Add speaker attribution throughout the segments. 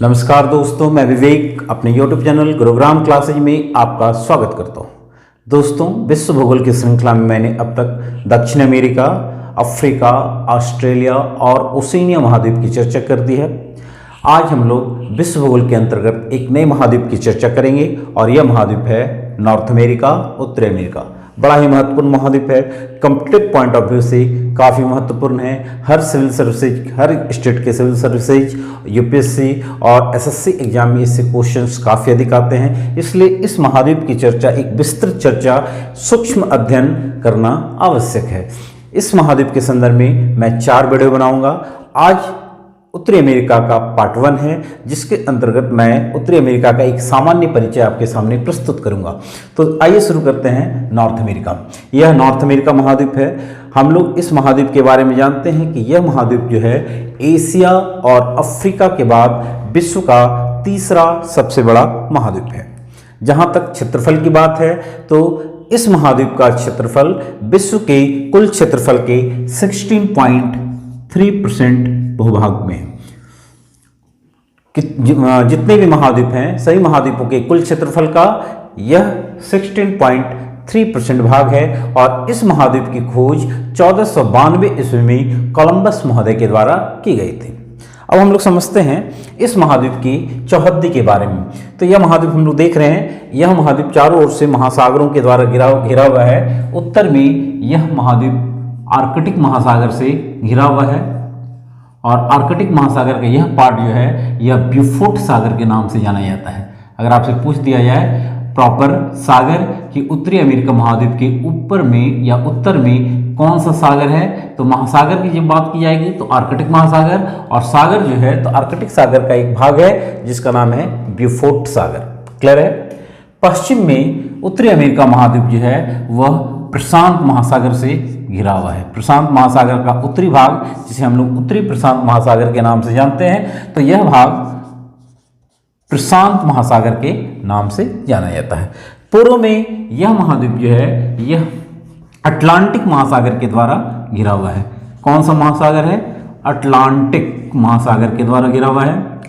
Speaker 1: नमस्कार दोस्तों, मैं विवेक अपने YouTube चैनल गुरुग्राम क्लासेज में आपका स्वागत करता हूं। दोस्तों, विश्व भूगोल की श्रृंखला में मैंने अब तक दक्षिण अमेरिका, अफ्रीका, ऑस्ट्रेलिया और ओशिनिया महाद्वीप की चर्चा कर दी है। आज हम लोग विश्व भूगोल के अंतर्गत एक नए महाद्वीप की चर्चा करेंगे और यह महाद्वीप है नॉर्थ अमेरिका, उत्तरी अमेरिका। बड़ा ही महत्वपूर्ण महाद्वीप है, कॉम्पिटिटिव पॉइंट ऑफ व्यू से काफ़ी महत्वपूर्ण है। हर सिविल सर्विसेज, हर स्टेट के सिविल सर्विसेज, यूपीएससी और एसएससी एग्जाम में इससे क्वेश्चंस काफ़ी अधिक आते हैं। इसलिए इस महाद्वीप की चर्चा, एक विस्तृत चर्चा, सूक्ष्म अध्ययन करना आवश्यक है। इस महाद्वीप के संदर्भ में मैं 4 वीडियो बनाऊंगा। आज उत्तरी अमेरिका का पार्ट 1 है, जिसके अंतर्गत मैं उत्तरी अमेरिका का एक सामान्य परिचय आपके सामने प्रस्तुत करूंगा। तो आइए शुरू करते हैं नॉर्थ अमेरिका। यह नॉर्थ अमेरिका महाद्वीप है। हम लोग इस महाद्वीप के बारे में जानते हैं कि यह महाद्वीप जो है एशिया और अफ्रीका के बाद विश्व का तीसरा सबसे बड़ा महाद्वीप है। जहां तक क्षेत्रफल की बात है तो इस महाद्वीप का क्षेत्रफल विश्व के कुल क्षेत्रफल के 16.3% भूभाग में है। जितने भी महाद्वीप हैं, सभी महाद्वीपों के कुल क्षेत्रफल का यह 16.3% भाग है और इस महाद्वीप की खोज 1492 ईस्वी में कोलंबस महोदय के द्वारा की गई थी। अब हम लोग समझते हैं इस महाद्वीप की चौहद्दी के बारे में। तो यह महाद्वीप हम लोग देख रहे हैं, यह महाद्वीप चारों ओर से महासागरों के द्वारा घिरा हुआ है। उत्तर में यह महाद्वीप आर्कटिक महासागर से घिरा हुआ है और आर्कटिक महासागर का यह पार्ट जो है यह ब्यूफोर्ट सागर के नाम से जाना जाता है। अगर आपसे पूछ दिया जाए प्रॉपर सागर कि उत्तरी अमेरिका महाद्वीप के ऊपर में या उत्तर में कौन सा सागर है, तो महासागर की जब बात की जाएगी तो आर्कटिक महासागर, और सागर जो है तो आर्कटिक सागर का एक भाग है जिसका नाम है ब्यूफोर्ट सागर। क्लियर है। पश्चिम में उत्तरी अमेरिका महाद्वीप जो है वह प्रशांत महासागर से घिरा हुआ है। प्रशांत महासागर का उत्तरी भाग, जिसे हम लोग उत्तरी प्रशांत महासागर के नाम से जानते हैं, तो यह भाग प्रशांत महासागर के नाम से जाना जाता है। पूर्व में यह महाद्वीप जो है यह अटलांटिक महासागर के द्वारा घिरा हुआ है। कौन सा महासागर है? अटलांटिक महासागर के द्वारा घिरा हुआ है।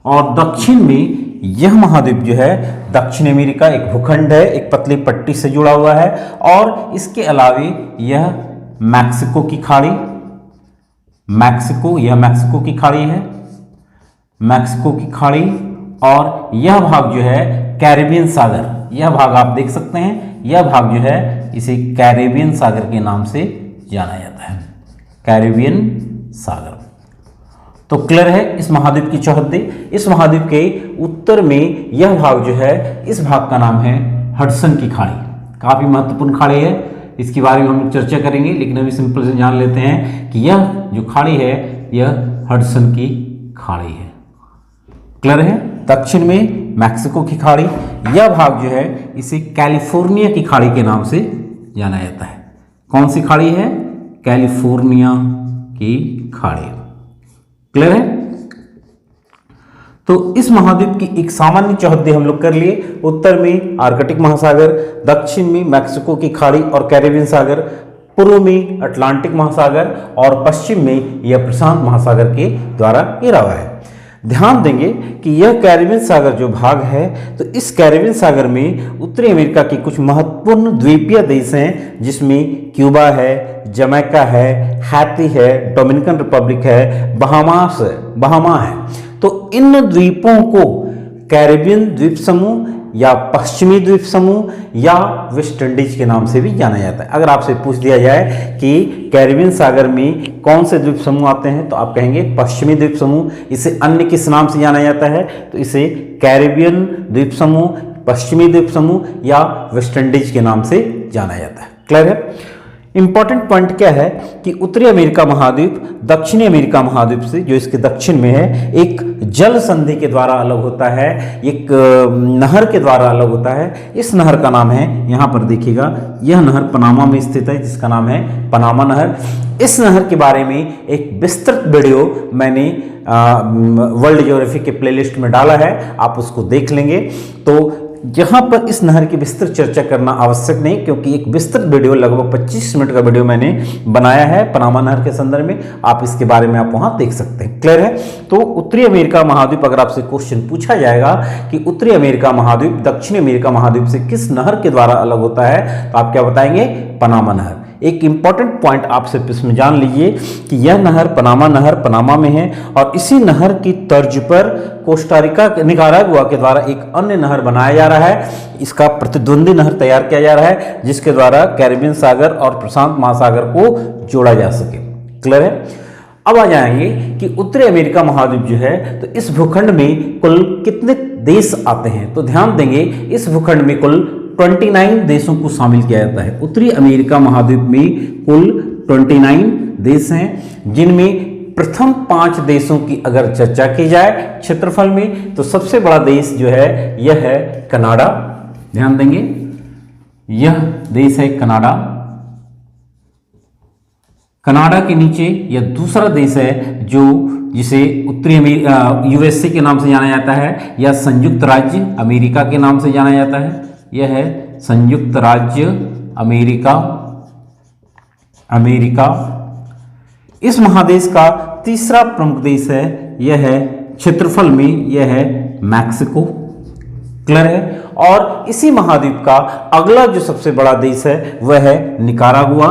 Speaker 1: और दक्षिण में यह महाद्वीप जो है दक्षिण अमेरिका एक भूखंड है, एक पतली पट्टी से जुड़ा हुआ है। और इसके अलावे यह मैक्सिको की खाड़ी, मैक्सिको की खाड़ी है, मैक्सिको की खाड़ी। और यह भाग जो है कैरेबियन सागर, यह भाग आप देख सकते हैं, यह भाग जो है इसे कैरेबियन सागर के नाम से जाना जाता है, कैरेबियन सागर। तो क्लियर है इस महाद्वीप की चौहद्दी। इस महाद्वीप के उत्तर में यह भाग जो है, इस भाग का नाम है हडसन की खाड़ी। काफी महत्वपूर्ण खाड़ी है, इसके बारे में हम लोग चर्चा करेंगे, लेकिन अभी सिंपल से जान लेते हैं कि यह जो खाड़ी है यह हडसन की खाड़ी है। क्लियर है। दक्षिण में मैक्सिको की खाड़ी, यह भाग जो है इसे कैलिफोर्निया की खाड़ी के नाम से जाना जाता है। कौन सी खाड़ी है? कैलिफोर्निया की खाड़ी। क्लियर है। तो इस महाद्वीप की एक सामान्य चौहद्दी हम लोग कर लिए। उत्तर में आर्कटिक महासागर, दक्षिण में मैक्सिको की खाड़ी और कैरेबियन सागर, पूर्व में अटलांटिक महासागर और पश्चिम में यह प्रशांत महासागर के द्वारा घिरा हुआ है। ध्यान देंगे कि यह कैरेबियन सागर जो भाग है, तो इस कैरेबियन सागर में उत्तरी अमेरिका के कुछ महत्वपूर्ण द्वीपीय देश हैं, जिसमें क्यूबा है, जमैका है, हैती है, डोमिनिकन रिपब्लिक है, बहामा है। तो इन द्वीपों को कैरेबियन द्वीप समूह या पश्चिमी द्वीप समूह या वेस्ट इंडीज के नाम से भी जाना जाता है। अगर आपसे पूछ दिया जाए कि कैरेबियन सागर में कौन से द्वीप समूह आते हैं, तो आप कहेंगे पश्चिमी द्वीप समूह। इसे अन्य किस नाम से जाना जाता है, तो इसे कैरेबियन द्वीप समूह, पश्चिमी द्वीप समूह या वेस्ट इंडीज के नाम से जाना जाता है। क्लियर है। इंपॉर्टेंट पॉइंट क्या है कि उत्तरी अमेरिका महाद्वीप दक्षिणी अमेरिका महाद्वीप से, जो इसके दक्षिण में है, एक जल संधि के द्वारा अलग होता है, एक नहर के द्वारा अलग होता है। इस नहर का नाम है, यहां पर देखिएगा, यह नहर पनामा में स्थित है, जिसका नाम है पनामा नहर। इस नहर के बारे में एक विस्तृत वीडियो मैंने वर्ल्ड ज्योग्राफी के प्लेलिस्ट में डाला है, आप उसको देख लेंगे। तो यहाँ पर इस नहर की विस्तृत चर्चा करना आवश्यक नहीं, क्योंकि एक विस्तृत वीडियो लगभग 25 मिनट का वीडियो मैंने बनाया है पनामा नहर के संदर्भ में, आप इसके बारे में आप वहाँ देख सकते हैं। क्लियर है? तो उत्तरी अमेरिका महाद्वीप, अगर आपसे क्वेश्चन पूछा जाएगा कि उत्तरी अमेरिका महाद्वीप दक्षिणी अमेरिका महाद्वीप से किस नहर के द्वारा अलग होता है, तो आप क्या बताएंगे? पनामा नहर। एक इंपॉर्टेंट पॉइंट आपसे इसमें जान लीजिए कि यह नहर पनामा में है, और इसी नहर की तर्ज पर कोस्टारिका निकारागुआ के द्वारा एक अन्य नहर बनाया जा रहा है। इसका प्रतिद्वंदी नहर तैयार किया जा रहा है, जिसके द्वारा कैरिबियन सागर और प्रशांत महासागर को जोड़ा जा सके। क्लियर है? अब आ जाएंगे कि उत्तरी अमेरिका महाद्वीप जो है, तो इस भूखंड में कुल कितने देश आते हैं, तो ध्यान देंगे इस भूखंड में कुल 29 देशों को शामिल किया जाता है। उत्तरी अमेरिका महाद्वीप में कुल 29 देश हैं, जिनमें प्रथम 5 देशों की अगर चर्चा की जाए क्षेत्रफल में, तो सबसे बड़ा देश जो है यह है कनाडा। ध्यान देंगे, यह देश है कनाडा। कनाडा के नीचे यह दूसरा देश है जो जिसे उत्तरी अमेरिका यूएसए के नाम से जाना जाता है, या संयुक्त राज्य अमेरिका के नाम से जाना जाता है। यह है संयुक्त राज्य अमेरिका। इस महादेश का तीसरा प्रमुख देश है, यह है क्षेत्रफल में, यह है मैक्सिको। क्लियर है? और इसी महाद्वीप का अगला जो सबसे बड़ा देश है वह है निकारागुआ,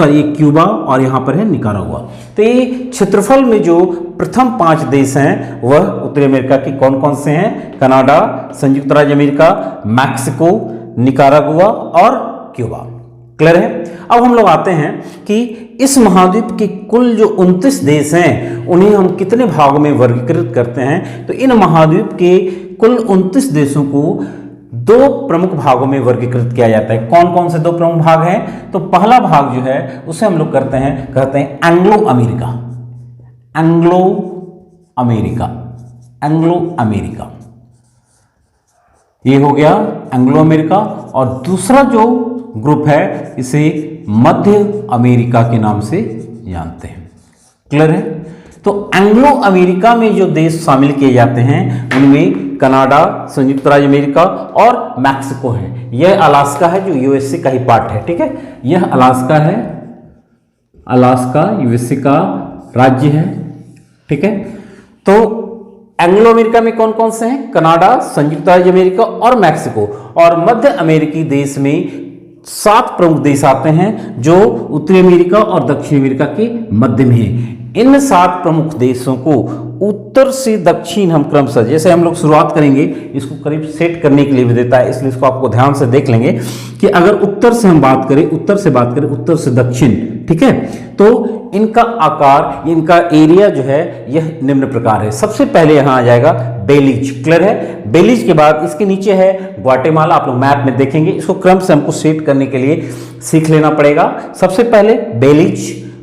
Speaker 1: ये क्यूबा, और यहां पर है निकारागुआ। तो ये क्षेत्रफल में जो प्रथम 5 देश हैं वह उत्तरी अमेरिका के कौन कौन से हैं? कनाडा, संयुक्त राज्य अमेरिका, मैक्सिको, निकारागुआ और क्यूबा। क्लियर है? अब हम लोग आते हैं कि इस महाद्वीप के कुल जो 29 देश हैं उन्हें हम कितने भागों में वर्गीकृत करते हैं, तो इन महाद्वीप के कुल 29 देशों को 2 प्रमुख भागों में वर्गीकृत किया जाता है। कौन कौन से 2 प्रमुख भाग हैं? तो पहला भाग जो है उसे हम लोग कहते हैं एंग्लो अमेरिका। ये हो गया एंग्लो अमेरिका। और दूसरा जो ग्रुप है इसे मध्य अमेरिका के नाम से जानते हैं। क्लियर है? तो एंग्लो अमेरिका में जो देश शामिल किए जाते हैं उनमें कनाडा, संयुक्त राज्य अमेरिका और मैक्सिको है। यह अलास्का है जो यूएसए का ही पार्ट है। ठीक है? यह अलास्का है, अलास्का यूएसए का राज्य है। ठीक है? तो एंग्लो अमेरिका में कौन कौन से हैं? कनाडा, संयुक्त राज्य अमेरिका और मैक्सिको। और मध्य अमेरिकी देश में 7 प्रमुख देश आते हैं जो उत्तरी अमेरिका और दक्षिण अमेरिका के मध्य में हैं। इन 7 प्रमुख देशों को उत्तर से दक्षिण हम क्रमशः, जैसे हम लोग शुरुआत करेंगे, इसको करीब सेट करने के लिए भी देता है, इसलिए इसको आपको ध्यान से देख लेंगे कि अगर उत्तर से हम बात करें, उत्तर से दक्षिण, ठीक है, तो इनका आकार, इनका एरिया जो है यह निम्न प्रकार है। सबसे पहले यहां आ जाएगा बेलीज। क्लियर है? बेलीज के बाद इसके नीचे है ग्वाटेमाला। आप लोग मैप में देखेंगे, इसको क्रम से हमको सेट करने के लिए सीख लेना पड़ेगा। सबसे पहले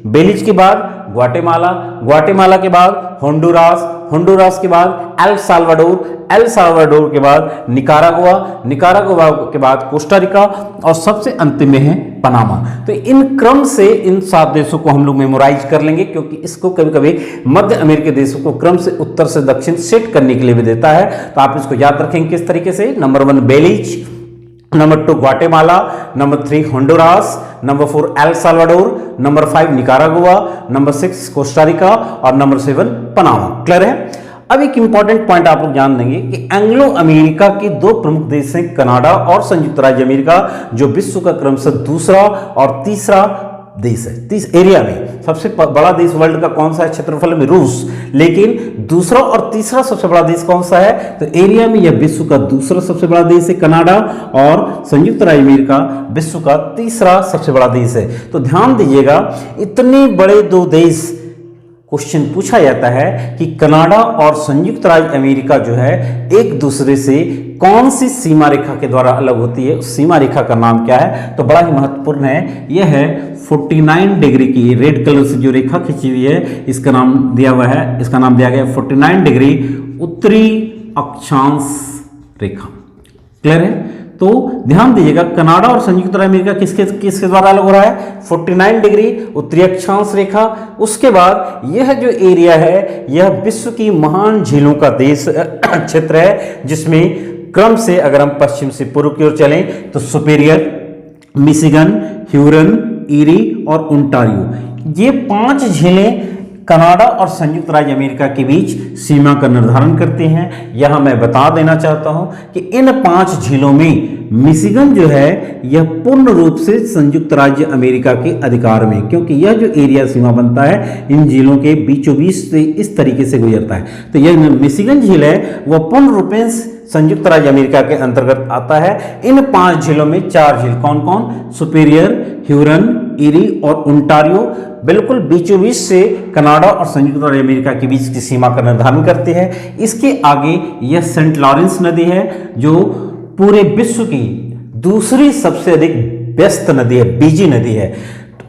Speaker 1: बेलीज के बाद ग्वाटेमाला के बाद होंडुरास के बाद एल साल्वाडोर के बाद निकारागुआ के बाद कोस्टारिका और सबसे अंतिम में है पनामा। तो इन क्रम से इन 7 देशों को हम लोग मेमोराइज कर लेंगे, क्योंकि इसको कभी कभी मध्य अमेरिकी देशों को क्रम से उत्तर से दक्षिण सेट करने के लिए भी देता है। तो आप इसको याद रखेंगे किस तरीके से। Number 1 Belize, number 2 Guatemala, number 3 Honduras, number 4 El Salvador, number 5 Nicaragua, number 6 Costa Rica और नंबर 7 पनामा। क्लियर है? अब एक इंपॉर्टेंट पॉइंट आप लोग जान लेंगे कि एंग्लो अमेरिका के 2 प्रमुख देश हैं कनाडा और संयुक्त राज्य अमेरिका, जो विश्व का क्रमशः दूसरा और तीसरा देश है। एरिया में सबसे बड़ा देश वर्ल्ड का कौन सा है क्षेत्रफल में? रूस। लेकिन दूसरा और तीसरा सबसे बड़ा देश कौन सा है? तो एरिया में यह विश्व का दूसरा सबसे बड़ा देश है कनाडा, और संयुक्त राज्य अमेरिका विश्व का तीसरा सबसे बड़ा देश है। तो ध्यान दीजिएगा, इतने बड़े 2 देश क्वेश्चन पूछा जाता है कि कनाडा और संयुक्त राज्य अमेरिका जो है एक दूसरे से कौन सी सीमा रेखा के द्वारा अलग होती है, उस सीमा रेखा का नाम क्या है? तो बड़ा ही महत्वपूर्ण है, यह है 49 डिग्री की रेड कलर से जो रेखा खींची हुई है, इसका नाम दिया हुआ है, इसका नाम दिया गया 49 डिग्री उत्तरी अक्षांश रेखा। क्लियर है? तो ध्यान दीजिएगा, कनाडा और संयुक्त राज्य अमेरिका किसके द्वारा अलग हो रहा है? 49 डिग्री उत्तरी अक्षांश रेखा। उसके बाद यह जो एरिया है यह विश्व की महान झीलों का देश क्षेत्र है, जिसमें क्रम से अगर हम पश्चिम से पूर्व की ओर चलें तो सुपीरियर, मिशिगन, ह्यूरन, ईरी और ओंटारियो, ये 5 झीलें कनाडा और संयुक्त राज्य अमेरिका के बीच सीमा का निर्धारण करती हैं। यहां मैं बता देना चाहता हूं कि इन 5 झीलों में मिशिगन जो है यह पूर्ण रूप से संयुक्त राज्य अमेरिका के अधिकार में, क्योंकि यह जो एरिया सीमा बनता है इन झीलों के बीचों बीच से इस तरीके से गुजरता है। तो यह मिशिगन झील है वह पूर्ण रूपेण संयुक्त राज्य अमेरिका के अंतर्गत आता है। इन 5 झीलों में 4 झील कौन कौन, सुपीरियर, ह्यूरन, ईरी और ओंटारियो बिल्कुल बीचों बीच से कनाडा और संयुक्त राज्य अमेरिका के बीच की सीमा का निर्धारण करते हैं। इसके आगे यह सेंट लॉरेंस नदी है जो पूरे विश्व की दूसरी सबसे अधिक व्यस्त नदी है, बिजी नदी है।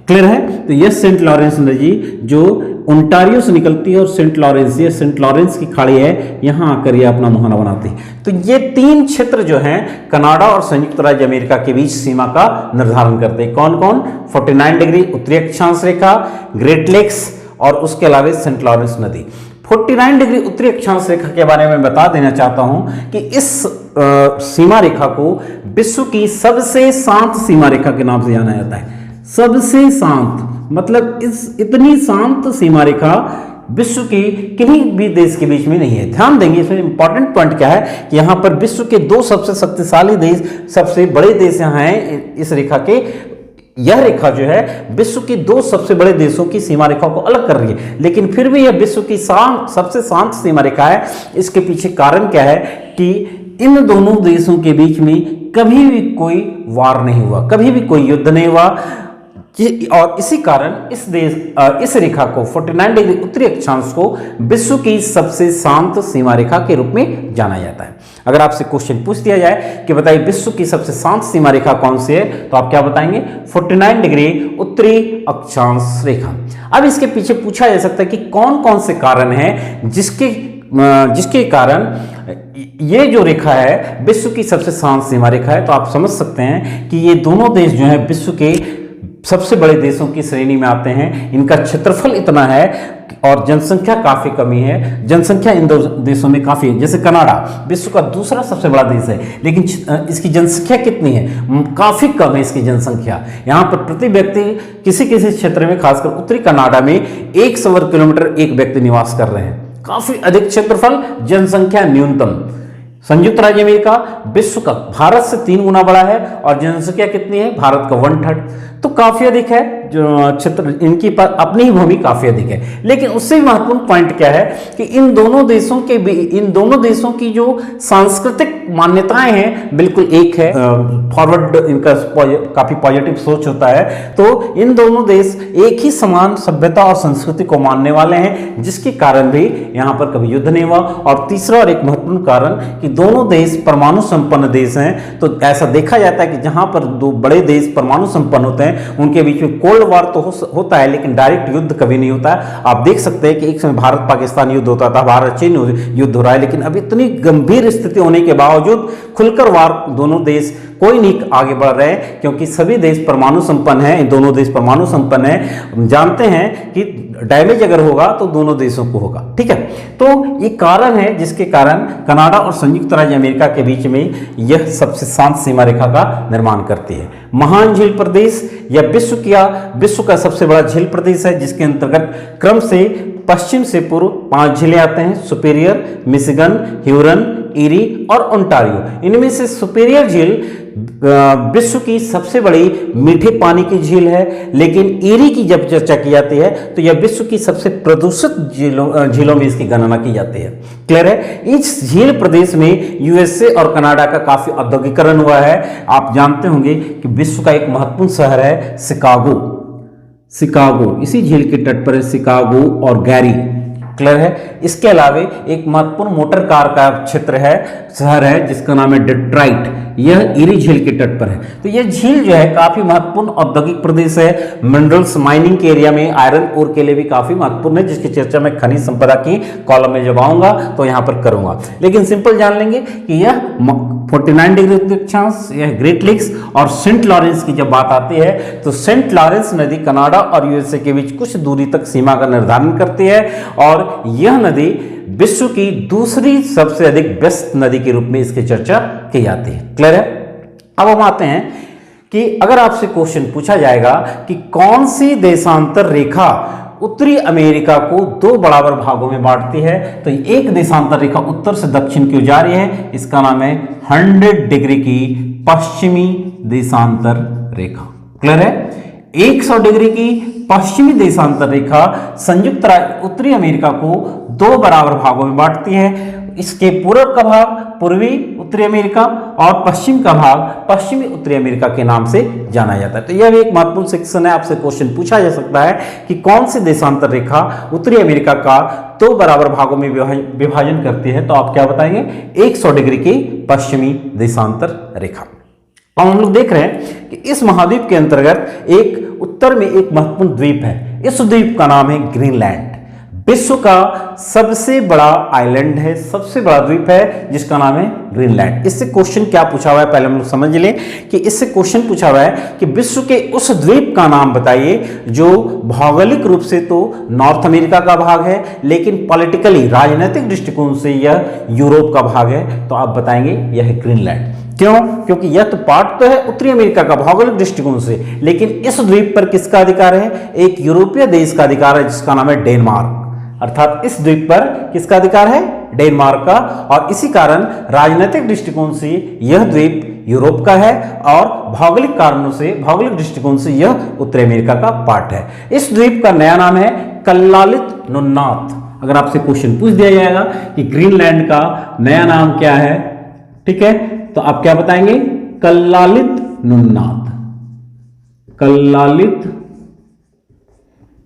Speaker 1: क्लियर है? तो यह सेंट लॉरेंस नदी जो ओंटारियो से निकलती है और सेंट लॉरेंस, ये सेंट लॉरेंस की खाड़ी है, यहां आकर ये अपना मुहाना बनाती है। तो ये 3 क्षेत्र जो हैं कनाडा और संयुक्त राज्य अमेरिका के बीच सीमा का निर्धारण करते हैं। कौन कौन? 49 डिग्री उत्तरी अक्षांश रेखा, ग्रेट लेक्स और उसके अलावा सेंट लॉरेंस नदी। 49 डिग्री उत्तरी अक्षांश रेखा के बारे में बता देना चाहता हूं कि इस सीमा रेखा को विश्व की सबसे शांत सीमा रेखा के नाम से जाना जाता है। सबसे शांत मतलब इतनी शांत सीमा रेखा विश्व के किसी भी देश के बीच में नहीं है। ध्यान देंगे, इसमें इंपॉर्टेंट पॉइंट क्या है कि यहां पर विश्व के 2 सबसे शक्तिशाली देश, सबसे बड़े देश यहां हैं इस रेखा के। यह रेखा जो है विश्व के 2 सबसे बड़े देशों की सीमा रेखा को अलग कर रही है, लेकिन फिर भी यह विश्व की सबसे शांत सीमा रेखा है। इसके पीछे कारण क्या है कि इन दोनों देशों के बीच में कभी भी कोई वार नहीं हुआ, कभी भी कोई युद्ध नहीं हुआ, और इसी कारण इस रेखा को 49 डिग्री उत्तरी अक्षांश को विश्व की सबसे शांत सीमा रेखा के रूप में जाना जाता है। अगर आपसे क्वेश्चन पूछ दिया जाए कि बताइए विश्व की सबसे शांत सीमा रेखा कौन सी है, तो आप क्या बताएंगे? 49 डिग्री उत्तरी अक्षांश रेखा। अब इसके पीछे पूछा जा सकता है कि कौन कौन से कारण हैं जिसके कारण ये जो रेखा है विश्व की सबसे शांत सीमा रेखा है। तो आप समझ सकते हैं कि ये दोनों देश जो है विश्व के सबसे बड़े देशों की श्रेणी में आते हैं। इनका क्षेत्रफल इतना है और जनसंख्या काफी कमी है। जनसंख्या इन दो देशों में काफी है। जैसे कनाडा विश्व का दूसरा सबसे बड़ा देश है, लेकिन इसकी जनसंख्या कितनी है? काफी कम है इसकी जनसंख्या। यहाँ पर प्रति व्यक्ति किसी किसी क्षेत्र में, खासकर उत्तरी कनाडा में 100 वर्ग किलोमीटर एक व्यक्ति निवास कर रहे हैं। काफी अधिक क्षेत्रफल, जनसंख्या न्यूनतम। संयुक्त राज्य अमेरिका विश्व का भारत से 3 गुना बड़ा है और जनसंख्या कितनी है? भारत का 1/3, तो काफी अधिक है। जो क्षेत्र इनकी अपनी ही भूमि काफी अधिक है। लेकिन उससे भी महत्वपूर्ण पॉइंट क्या है कि इन दोनों देशों की जो सांस्कृतिक मान्यताएं हैं बिल्कुल एक है। फॉरवर्ड इनका काफी पॉजिटिव सोच होता है। तो इन दोनों देश एक ही समान सभ्यता और संस्कृति को मानने वाले हैं, जिसके कारण भी यहाँ पर कभी युद्ध नहीं हुआ। और तीसरा और एक महत्वपूर्ण कारण कि दोनों देश परमाणु संपन्न देश हैं। तो ऐसा देखा जाता है कि जहां पर 2 बड़े देश परमाणु संपन्न होते हैं उनके बीच में कोल्ड वार तो होता है, लेकिन डायरेक्ट युद्ध कभी नहीं होता है। आप देख सकते हैं कि एक समय भारत पाकिस्तान युद्ध होता था, भारत चीन युद्ध हो रहा है, लेकिन अब इतनी गंभीर स्थिति होने के बावजूद खुलकर वार दोनों देश कोई नहीं आगे बढ़ रहे हैं, क्योंकि सभी देश परमाणु संपन्न हैं। इन दोनों देश परमाणु संपन्न हैं। जानते हैं कि डैमेज अगर होगा तो दोनों देशों को होगा। ठीक है, तो ये कारण है जिसके कारण कनाडा और संयुक्त राज्य अमेरिका के बीच में यह सबसे शांत सीमा रेखा का निर्माण करती है। महान झील प्रदेश यह विश्व का सबसे बड़ा झील प्रदेश है, जिसके अंतर्गत क्रम से पश्चिम से पूर्व 5 झीलें आते हैं: सुपीरियर, मिशिगन, ह्यूरन, ईरी और ओंटारियो। इनमें से सुपीरियर झील विश्व की सबसे बड़ी मीठे पानी की झील है, लेकिन ईरी की जब चर्चा की जाती है तो यह विश्व की सबसे प्रदूषित झीलों में इसकी गणना की जाती है। क्लियर है? इस झील प्रदेश में यूएसए और कनाडा का काफी औद्योगिकरण हुआ है। आप जानते होंगे कि विश्व का एक महत्वपूर्ण शहर है शिकागो, इसी झील के तट पर है शिकागो और गैरी। क्लियर है? इसके अलावा एक महत्वपूर्ण मोटर कार का शहर है जिसका नाम है डेट्रॉइट। यह ईरी झील के तट पर है। तो यह झील जो है काफी महत्वपूर्ण औद्योगिक प्रदेश है। मिनरल्स माइनिंग के एरिया में आयरन ओर के लिए भी काफी महत्वपूर्ण है, जिसकी चर्चा मैं खनिज संपदा की कॉलम में जब आऊंगा तो यहां पर करूंगा। लेकिन सिंपल जान लेंगे कि यह 49 डिग्री उत्तरी अक्षांश, यह ग्रेट लेक्स। और सेंट लॉरेंस की जब बात आती है तो सेंट लॉरेंस नदी कनाडा और यूएसए के बीच कुछ दूरी तक सीमा का निर्धारण करती है और यह नदी विश्व की दूसरी सबसे अधिक व्यस्त नदी के रूप में इसकी चर्चा की जाती है। क्लियर है? अब हम आते हैं कि अगर आपसे क्वेश्चन पूछा जाएगा कि कौन सी देशांतर रेखा उत्तरी अमेरिका को दो बराबर भागों में बांटती है, तो एक देशांतर रेखा उत्तर से दक्षिण की ओर जा रही है, इसका नाम है 100 डिग्री की पश्चिमी देशांतर रेखा। क्लियर है? 100 डिग्री की पश्चिमी देशांतर रेखा संयुक्त राज्य उत्तरी अमेरिका को दो बराबर भागों में बांटती है। इसके पूर्व का भाग पूर्वी उत्तरी अमेरिका और पश्चिम का भाग पश्चिमी उत्तरी अमेरिका के नाम से जाना जाता है। तो यह भी एक महत्वपूर्ण सेक्शन है, आपसे क्वेश्चन पूछा जा सकता है कि कौन सी देशांतर रेखा उत्तरी अमेरिका का दो बराबर भागों में विभाजन करती है, तो आप क्या बताएंगे? 100 डिग्री की पश्चिमी देशांतर रेखा। और हम लोग देख रहे हैं कि इस महाद्वीप के अंतर्गत एक उत्तर में एक महत्वपूर्ण द्वीप है। इस द्वीप का नाम है ग्रीनलैंड। विश्व का सबसे बड़ा आइलैंड है, सबसे बड़ा द्वीप है जिसका नाम है ग्रीनलैंड। इससे क्वेश्चन क्या पूछा हुआ है पहले हम लोग समझ लें कि इससे क्वेश्चन पूछा हुआ है कि विश्व के उस द्वीप का नाम बताइए जो भौगोलिक रूप से तो नॉर्थ अमेरिका का भाग है लेकिन पॉलिटिकली राजनीतिक दृष्टिकोण से यह यूरोप का भाग है। तो आप बताएंगे यह है ग्रीनलैंड। क्यों? क्योंकि यह तो पार्ट तो है उत्तरी अमेरिका का भौगोलिक दृष्टिकोण से, लेकिन इस द्वीप पर किसका अधिकार है? एक यूरोपीय देश का अधिकार है जिसका नाम है डेनमार्क। अर्थात इस द्वीप पर किसका अधिकार है? डेनमार्क का। और इसी कारण राजनीतिक दृष्टिकोण से यह द्वीप यूरोप का है और भौगोलिक कारणों से भौगोलिक दृष्टिकोण से यह उत्तरी अमेरिका का पार्ट है। इस द्वीप का नया नाम है कल्लालित नुन्नाथ। अगर आपसे क्वेश्चन पूछ दिया जाएगा कि ग्रीनलैंड का नया नाम क्या है, ठीक है, तो आप क्या बताएंगे? कल्लालित नुन्नाथ। कल्लालित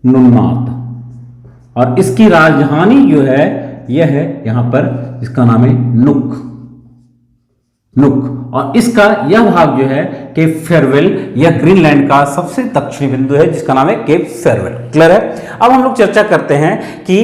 Speaker 1: नुन्नाथ। और इसकी राजधानी जो है यह है यहां पर, इसका नाम है नुक। नुक। और इसका यह भाग जो है केप फेयरवेल, यह ग्रीनलैंड का सबसे दक्षिणी बिंदु है जिसका नाम है केप फेयरवेल। क्लियर है? अब हम लोग चर्चा करते हैं कि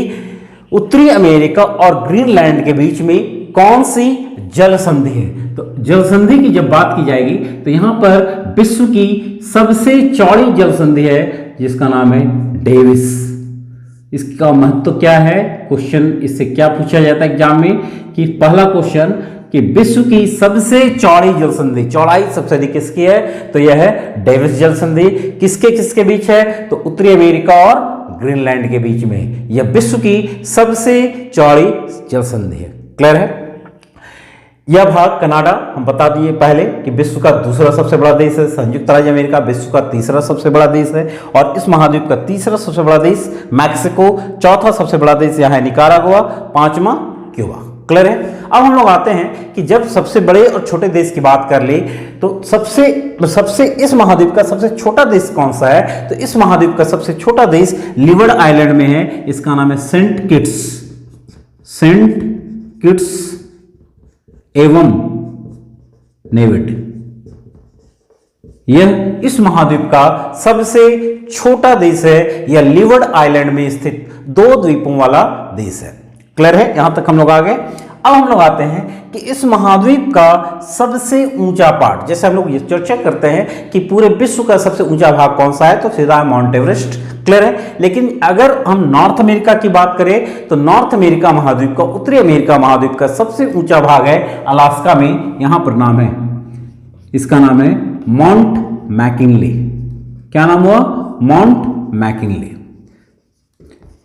Speaker 1: उत्तरी अमेरिका और ग्रीनलैंड के बीच में कौन सी जल संधि है। तो जल संधि की जब बात की जाएगी तो यहां पर विश्व की सबसे चौड़ी जल संधि है जिसका नाम है डेविस। इसका महत्व क्या है? क्वेश्चन इससे क्या पूछा जाता है एग्जाम में कि पहला क्वेश्चन कि विश्व की सबसे चौड़ी जल संधि, चौड़ाई सबसे अधिक किसकी है? तो यह है डेविस जल संधि। किसके किसके बीच है? तो उत्तरी अमेरिका और ग्रीनलैंड के बीच में। यह विश्व की सबसे चौड़ी जल संधि है। क्लियर है? यह भाग कनाडा हम बता दिए पहले कि विश्व का दूसरा सबसे बड़ा देश है। संयुक्त राज्य अमेरिका विश्व का तीसरा सबसे बड़ा देश है और इस महाद्वीप का तीसरा सबसे बड़ा देश मैक्सिको, चौथा सबसे बड़ा देश यहाँ है निकारागुआ, पांचवा क्यूबा। क्लियर है? अब हम लोग आते हैं कि जब सबसे बड़े और छोटे देश की बात कर ली तो सबसे इस महाद्वीप का सबसे छोटा देश कौन सा है? तो इस महाद्वीप का सबसे छोटा देश लिवर्ड आइलैंड में है, इसका नाम है सेंट किट्स। सेंट किट्स एवं नेविट। यह इस महाद्वीप का सबसे छोटा देश है। यह लिवर्ड आइलैंड में स्थित दो द्वीपों वाला देश है। क्लियर है? यहां तक हम लोग आ गए। अब हम लोग आते हैं कि इस महाद्वीप का सबसे ऊंचा पार्ट, जैसे हम लोग ये चर्चा करते हैं कि पूरे विश्व का सबसे ऊंचा भाग कौन सा है, तो सीधा है माउंट एवरेस्ट। क्लियर है? लेकिन अगर हम नॉर्थ अमेरिका की बात करें तो नॉर्थ अमेरिका महाद्वीप का, उत्तरी अमेरिका महाद्वीप का सबसे ऊंचा भाग है अलास्का में। यहां पर नाम है, इसका नाम है माउंट मैकिनले। क्या नाम हुआ? Mount McKinley.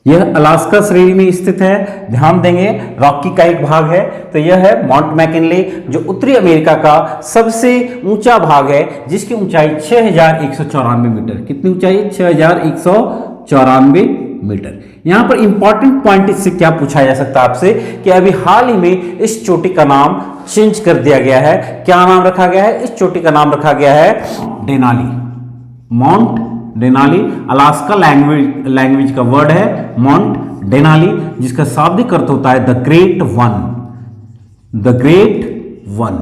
Speaker 1: यह अलास्का श्रेणी में स्थित है। ध्यान देंगे रॉकी का एक भाग है, तो यह है माउंट मैकिनले जो उत्तरी अमेरिका का सबसे ऊंचा भाग है जिसकी ऊंचाई 6194 मीटर। कितनी ऊंचाई है? 6194 मीटर। यहां पर इंपॉर्टेंट पॉइंट इससे क्या पूछा जा सकता है आपसे कि अभी हाल ही में इस चोटी का नाम चेंज कर दिया गया है। क्या नाम रखा गया है? इस चोटी का नाम रखा गया है Denali. Mount Denali Alaska language का वर्ड है माउंट डेनाली, जिसका शाब्दिक अर्थ होता है the great one. The great one.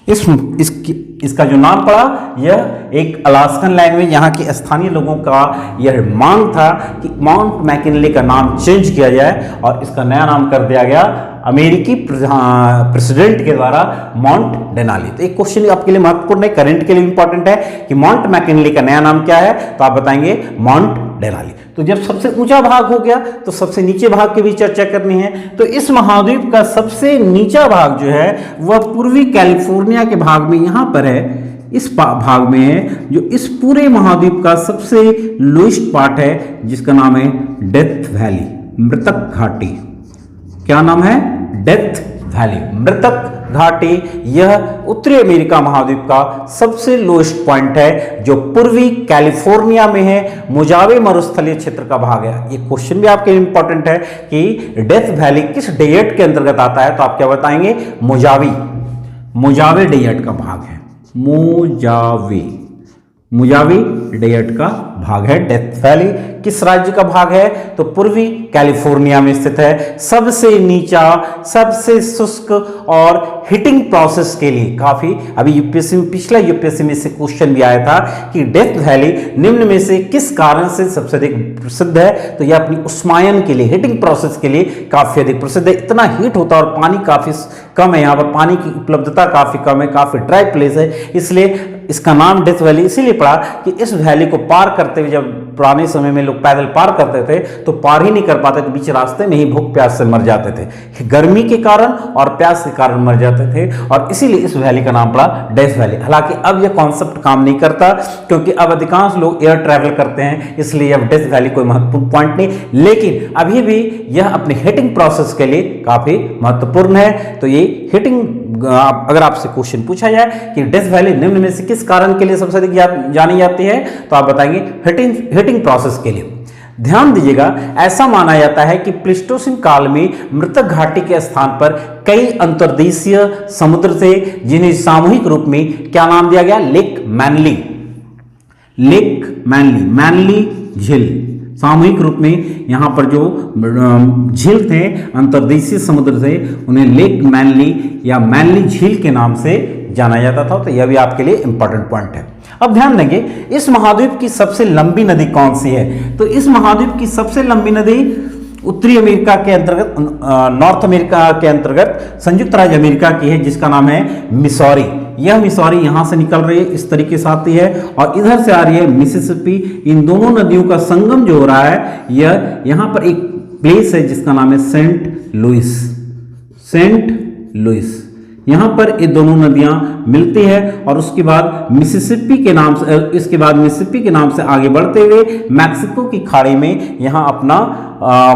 Speaker 1: इसका जो नाम पड़ा, यह एक अलास्कन लैंग्वेज, यहाँ के स्थानीय लोगों का यह मांग था कि माउंट मैकिनले का नाम चेंज किया जाए और इसका नया नाम कर दिया गया अमेरिकी प्रेसिडेंट के द्वारा माउंट डेनाली। तो एक क्वेश्चन आपके लिए महत्वपूर्ण है, करंट के लिए इंपॉर्टेंट है कि माउंट मैकिनले का नया नाम क्या है, तो आप बताएंगे माउंट डेनाली। तो जब सबसे ऊंचा भाग हो गया तो सबसे नीचे भाग की भी चर्चा करनी है। तो इस महाद्वीप का सबसे नीचा भाग जो है वह पूर्वी कैलिफोर्निया के भाग में यहाँ पर है, इस भाग में है, जो इस पूरे महाद्वीप का सबसे लोएस्ट पार्ट है, जिसका नाम है डेथ वैली, मृतक घाटी। क्या नाम है? डेथ वैली, मृतक घाटी। यह उत्तरी अमेरिका महाद्वीप का सबसे लोएस्ट पॉइंट है, जो पूर्वी कैलिफोर्निया में है, मोजावे मरुस्थलीय क्षेत्र का भाग है। ये क्वेश्चन भी आपके इंपॉर्टेंट है कि डेथ वैली किस डेजर्ट के अंतर्गत आता है, तो आप क्या बताएंगे? मोजावे डेजर्ट का भाग है, मोजावे डेजर्ट का भाग है डेथ वैली। किस राज्य का भाग है? तो पूर्वी कैलिफोर्निया में स्थित है। सबसे नीचा, सबसे शुष्क और हीटिंग प्रोसेस के लिए काफी, अभी यूपीएससी में, पिछला यूपीएससी में से क्वेश्चन भी आया था कि डेथ वैली निम्न में से किस कारण से सबसे अधिक प्रसिद्ध है, तो यह अपनी उष्मायन के लिए, हीटिंग प्रोसेस के लिए काफी अधिक प्रसिद्ध है। इतना हीट होता है और पानी काफी कम है, यहाँ पर पानी की उपलब्धता काफी कम है, काफी ड्राई प्लेस है, इसलिए इसका नाम डेथ वैली इसीलिए पड़ा कि इस वैली को पार करते हुए, जब पुराने समय में लोग पैदल पार करते थे तो पार ही नहीं कर पाते थे, बीच रास्ते में ही भूख प्यास से मर जाते थे, गर्मी के कारण और प्यास के कारण मर जाते थे, और इसीलिए इस वैली का नाम पड़ा डेथ वैली। हालांकि अब यह कॉन्सेप्ट काम नहीं करता, क्योंकि अब अधिकांश लोग एयर ट्रैवल करते हैं, इसलिए अब डेथ वैली कोई महत्वपूर्ण पॉइंट नहीं, लेकिन अभी भी यह अपनी हीटिंग प्रोसेस के लिए काफी महत्वपूर्ण है। तो ये हीटिंग, अगर आपसे क्वेश्चन पूछा जाए कि डेथ वैली निम्न में से किस कारण के लिए सबसे अधिक जानी जाती है, तो आप बताएंगे हीटिंग प्रोसेस के लिए। ध्यान दीजिएगा, ऐसा माना जाता है कि प्लीस्टोसीन काल में मृतक घाटी के स्थान पर कई अंतर्देशीय समुद्र थे, जिन्हें सामूहिक रूप में क्या नाम दिया गया? लेक मैनली झील। सामूहिक रूप में यहां पर जो झील थे, अंतर्देशीय समुद्र थे, उन्हें लेक मैनली या मैनली झील के नाम से जाना जाता था। तो यह भी आपके लिए इंपॉर्टेंट पॉइंट है। अब ध्यान देंगे, इस महाद्वीप की सबसे लंबी नदी कौन सी है? तो इस महाद्वीप की सबसे लंबी नदी उत्तरी अमेरिका के अंतर्गत, नॉर्थ अमेरिका के अंतर्गत संयुक्त राज्य अमेरिका की है, जिसका नाम है मिसौरी। यह मिसौरी यहां से निकल रही है, इस तरीके से आती है और इधर से आ रही है मिसिसिपी। इन दोनों नदियों का संगम जो हो रहा है, यह यहां पर एक प्लेस है जिसका नाम है सेंट लुइस। यहां पर ये दोनों नदियां मिलती है और उसके बाद मिसिसिपी के नाम से, इसके बाद मिसिसिपी के नाम से आगे बढ़ते हुए मैक्सिको की खाड़ी में यहां अपना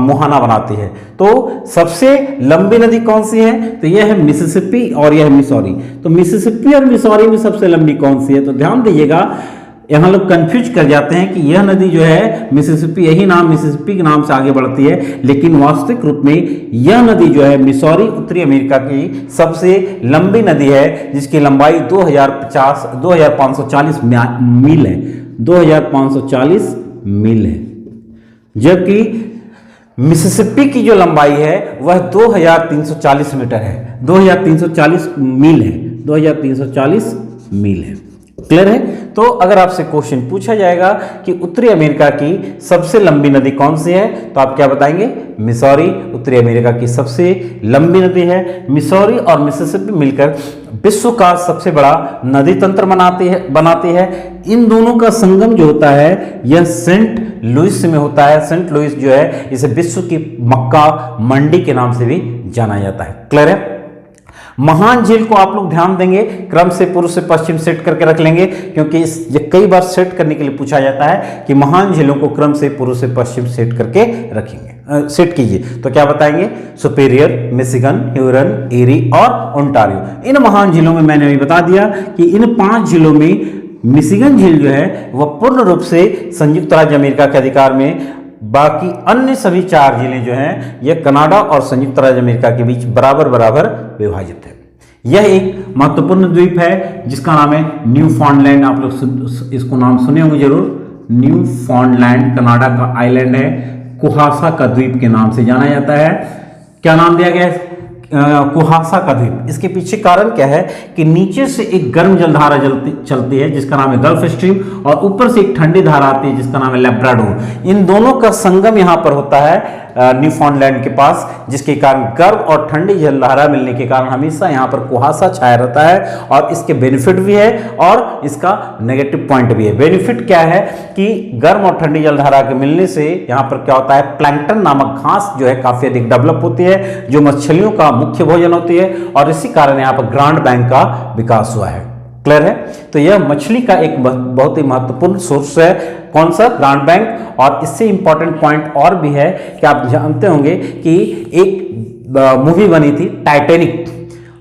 Speaker 1: मुहाना बनाती है। तो सबसे लंबी नदी कौन सी है? तो यह है मिसिसिपी और यह है मिसौरी। तो मिसिसिपी और मिसौरी में सबसे लंबी कौन सी है? तो ध्यान दीजिएगा, यहाँ लोग कंफ्यूज कर जाते हैं कि यह नदी जो है मिसिसिपी, यही नाम मिसिसिपी के नाम से आगे बढ़ती है, लेकिन वास्तविक रूप में यह नदी जो है मिसौरी उत्तरी अमेरिका की सबसे लंबी नदी है, जिसकी लंबाई 2540 मील है, 2540 मील है, जबकि मिसिसिपी की जो लंबाई है वह 2340 मीटर है, 2340 मील है, 2340 मील है। क्लियर है? तो अगर आपसे क्वेश्चन पूछा जाएगा कि उत्तरी अमेरिका की सबसे लंबी नदी कौन सी है, तो आप क्या बताएंगे? मिसौरी उत्तरी अमेरिका की सबसे लंबी नदी है। मिसौरी और मिसिसिपी मिलकर विश्व का सबसे बड़ा नदी तंत्र बनाती है। इन दोनों का संगम जो होता है यह सेंट लुइस में होता है। सेंट लुइस जो है इसे विश्व की मक्का मंडी के नाम से भी जाना जाता है। क्लियर है? महान झील को आप लोग ध्यान देंगे, क्रम से पूर्व से पश्चिम सेट करके रख लेंगे, क्योंकि ये कई बार सेट करने के लिए पूछा जाता है कि महान झीलों को क्रम से पूर्व से पश्चिम सेट करके रखेंगे, सेट कीजिए। तो क्या बताएंगे? सुपीरियर, मिशिगन, ह्यूरन, एरी और ओंटारियो। इन महान झीलों में मैंने अभी बता दिया कि इन 5 झीलों में मिशिगन झील जो है वह पूर्ण रूप से संयुक्त राज्य अमेरिका के अधिकार में, बाकी अन्य सभी 4 झीलें जो हैं यह कनाडा और संयुक्त राज्य अमेरिका के बीच बराबर विभाजित है। यह एक महत्वपूर्ण द्वीप है जिसका नाम है न्यू फाउंडलैंड। आप लोग इसको नाम सुने होंगे जरूर। न्यू फाउंडलैंड कनाडा का आइलैंड है, कुहासा का द्वीप के नाम से जाना जाता है। क्या नाम दिया गया है कुहासा का द्वीप। इसके पीछे कारण क्या है कि नीचे से एक गर्म जलधारा चलती है जिसका नाम है गल्फ स्ट्रीम, और ऊपर से एक ठंडी धारा आती है जिसका नाम है लेब्राडोर। इन दोनों का संगम यहाँ पर होता है न्यूफाउंडलैंड के पास, जिसके कारण गर्म और ठंडी जलधारा मिलने के कारण हमेशा यहाँ पर कुहासा छाया रहता है। और इसके बेनिफिट भी है और इसका नेगेटिव पॉइंट भी है। बेनिफिट क्या है कि गर्म और ठंडी जलधारा के मिलने से यहाँ पर क्या होता है, प्लैंकटन नामक घास जो है काफी अधिक डेवलप होती है, जो मछलियों का मुख्य भोजन होती है, और इसी कारण यहाँ पर ग्रांड बैंक का विकास हुआ है। क्लियर है? तो यह मछली का एक बहुत ही महत्वपूर्ण सोर्स है। कौन सा? Grand bank. और इससे इंपॉर्टेंट पॉइंट और भी है कि आप जानते होंगे कि एक मूवी बनी थी टाइटैनिक।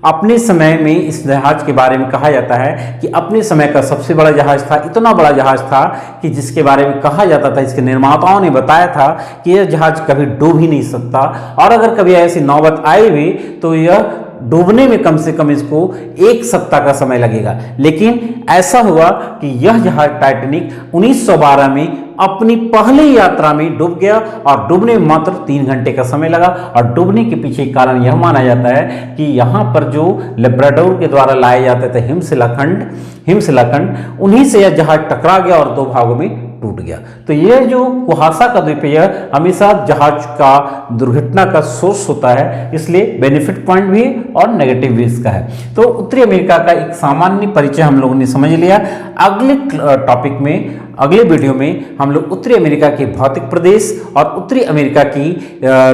Speaker 1: अपने समय में इस जहाज के बारे में कहा जाता है कि अपने समय का सबसे बड़ा जहाज था, इतना बड़ा जहाज था कि जिसके बारे में कहा जाता था, इसके निर्माताओं ने बताया था कि यह जहाज कभी डूब ही नहीं सकता, और अगर कभी ऐसी नौबत आई भी तो यह डूबने में कम से कम इसको 1 सप्ताह का समय लगेगा। लेकिन ऐसा हुआ कि यह जहाज टाइटैनिक 1912 में अपनी पहली यात्रा में डूब गया, और डूबने में मात्र 3 घंटे का समय लगा। और डूबने के पीछे कारण यह माना जाता है कि यहाँ पर जो लेब्राडोर के द्वारा लाए जाते थे हिमशिलाखंड, उन्हीं से यह जहाज टकरा गया और 2 भागों में टूट गया। तो यह जो कुहासा का द्वीप है हमेशा जहाज का दुर्घटना का सोर्स होता है, इसलिए बेनिफिट पॉइंट भी और नेगेटिव भी इसका है। तो उत्तरी अमेरिका का एक सामान्य परिचय हम लोगों ने समझ लिया। अगले टॉपिक में, अगले वीडियो में हम लोग उत्तरी अमेरिका के भौतिक प्रदेश और उत्तरी अमेरिका की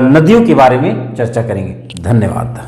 Speaker 1: नदियों के बारे में चर्चा करेंगे। धन्यवाद।